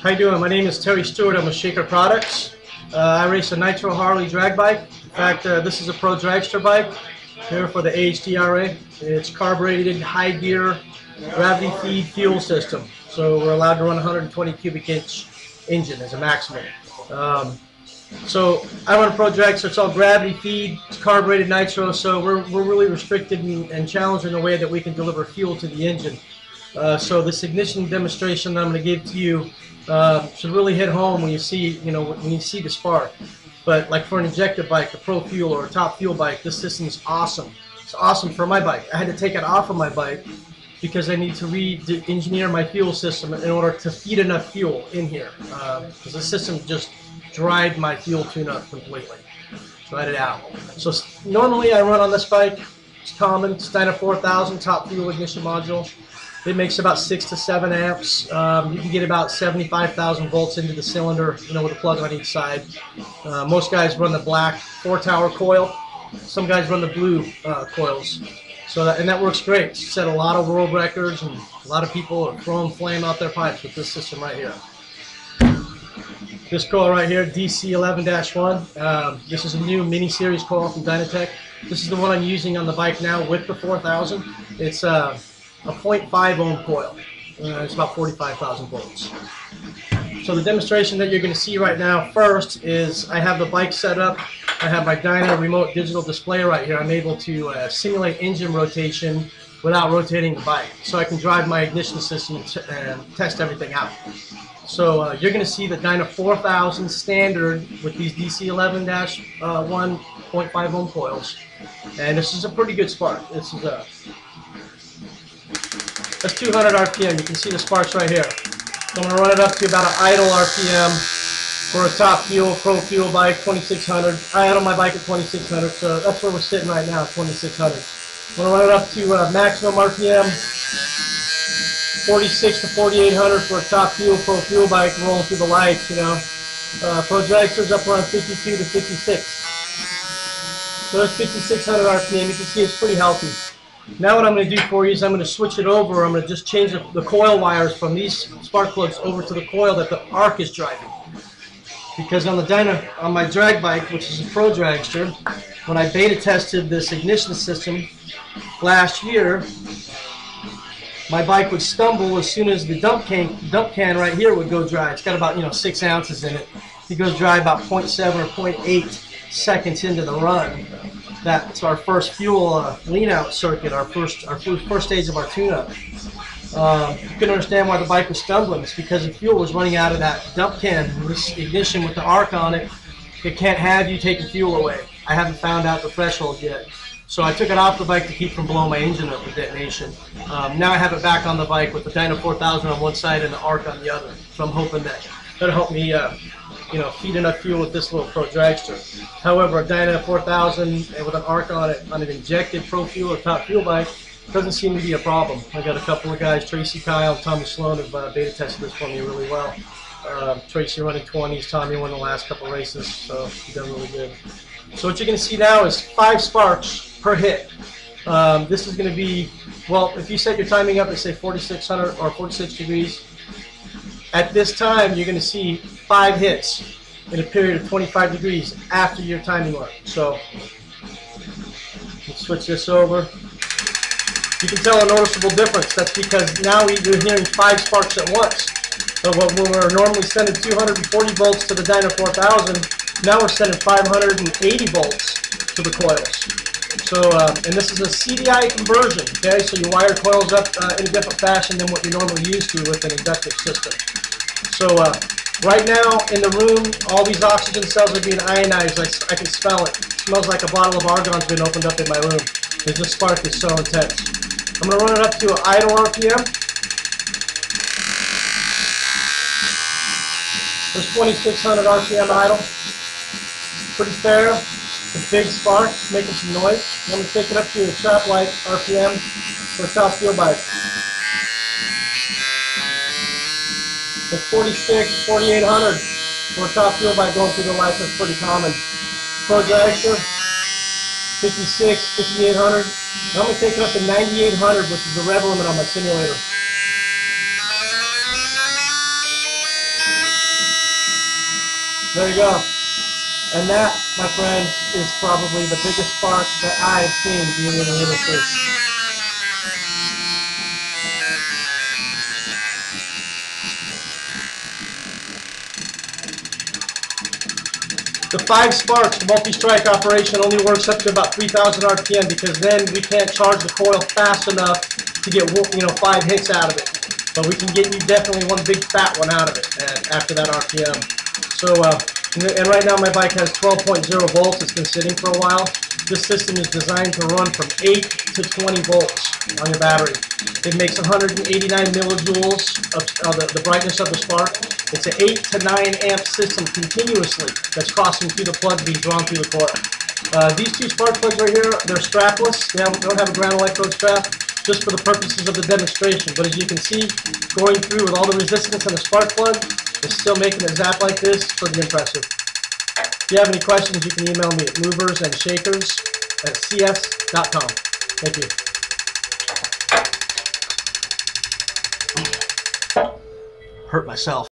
How you doing? My name is Terry Stewart. I'm with Shaker Products. I race a Nitro Harley drag bike. In fact, this is a pro dragster bike here for the AHDRA. It's carbureted, high gear, gravity feed fuel system. So we're allowed to run 120 cubic inch engine as a maximum. So I run a pro dragster. It's all gravity feed, it's carbureted nitro. So we're really restricted and challenged in the way that we can deliver fuel to the engine. So this ignition demonstration that I'm going to give to you should really hit home when you see, when you see the spark. But like for an injector bike, a Pro Fuel or a Top Fuel bike, this system is awesome. It's awesome for my bike. I had to take it off of my bike because I need to re-engineer my fuel system in order to feed enough fuel in here. Because the system just dried my fuel tune-up completely. Dried it out. So normally I run on this bike. It's common. It's Dyna 4000 Top Fuel ignition module. It makes about 6 to 7 amps. You can get about 75,000 volts into the cylinder, with a plug on each side. Most guys run the black 4-tower coil. Some guys run the blue coils. And that works great. It's set a lot of world records, and a lot of people are throwing flame out their pipes with this system right here. This coil right here, DC11-1. This is a new mini series coil from Dynatech. This is the one I'm using on the bike now with the 4000. It's a 0.5 ohm coil. It's about 45,000 volts. So the demonstration that you're going to see right now first is I have the bike set up. I have my Dyna remote digital display right here. I'm able to simulate engine rotation without rotating the bike. So I can drive my ignition system and test everything out. So you're going to see the Dyna 4000 standard with these DC11-1 0.5 ohm coils. And this is a pretty good spark. That's 200 RPM. You can see the sparks right here. So I'm going to run it up to about an idle RPM for a Top Fuel, Pro Fuel bike, 2600. I idle my bike at 2600, so that's where we're sitting right now, 2600. I'm going to run it up to maximum RPM, 46 to 4800 for a Top Fuel, Pro Fuel bike, rolling through the lights, Pro dragster's up around 52 to 56. So that's 5600 RPM. You can see it's pretty healthy. Now what I'm going to do for you is I'm going to switch it over. I'm going to just change the coil wires from these spark plugs over to the coil that the ARC is driving. Because on the Dyna, on my drag bike, which is a pro dragster, when I beta tested this ignition system last year, my bike would stumble as soon as the dump can right here would go dry. It's got about 6 ounces in it. It goes dry about 0.7 or 0.8 seconds into the run. That's our first fuel lean out circuit, our first stage of our tune-up. You can understand why the bike was stumbling. It's because the fuel was running out of that dump can. This ignition with the ARC on it, it can't have you taking fuel away. I haven't found out the threshold yet. So I took it off the bike to keep from blowing my engine up with detonation. Now I have it back on the bike with the Dyna 4000 on one side and the ARC on the other. So I'm hoping that that'll help me feed enough fuel with this little pro dragster. However, a Dyna 4000 with an ARC on it, on an injected Pro Fuel or Top Fuel bike, doesn't seem to be a problem. I got a couple of guys, Tracy, Kyle, and Tommy Sloan, have beta tested this for me really well. Tracy running 20s, Tommy won the last couple of races, so he's done really good. So what you're going to see now is 5 sparks per hit. This is going to be, well, if you set your timing up at say 4600 or 46 degrees, at this time you're going to see 5 hits in a period of 25 degrees after your timing mark. So let's switch this over. You can tell a noticeable difference. That's because now you're hearing 5 sparks at once. So when we're normally sending 240 volts to the Dyna 4000, now we're sending 580 volts to the coils. So, and this is a CDI conversion, okay? So you wire coils up in a different fashion than what you're normally used to with an inductive system. So right now in the room, all these oxygen cells are being ionized. I can smell it. It smells like a bottle of argon's been opened up in my room. Because this spark is so intense. I'm going to run it up to an idle RPM. There's 2600 RPM idle. Pretty fair. It's a big spark, making some noise. I'm going to take it up to a trap light RPM for a Top Fuel bike. It's 46, 4800 for a Top Fuel bike going through the lights. That's pretty common. Pro dragster, 56, 5800. I'm going to take it up to 9800, which is the rev limit on my simulator. There you go. And that, my friends, is probably the biggest spark that I've seen being in the industry. The 5 sparks multi-strike operation only works up to about 3,000 RPM because then we can't charge the coil fast enough to get 5 hits out of it. But we can get you definitely one big fat one out of it after that RPM. So, and right now my bike has 12.0 volts. It's been sitting for a while. This system is designed to run from 8 to 20 volts on your battery. It makes 189 millijoules of the brightness of the spark. It's an 8 to 9 amp system continuously that's crossing through the plug being drawn through the coil. These 2 spark plugs right here, they're strapless. They don't have a ground electrode strap, just for the purposes of the demonstration. But as you can see, going through with all the resistance in the spark plug, it's still making it zap like this. Pretty impressive. If you have any questions, you can email me at moversandshakers@cs.com. Thank you. Hurt myself.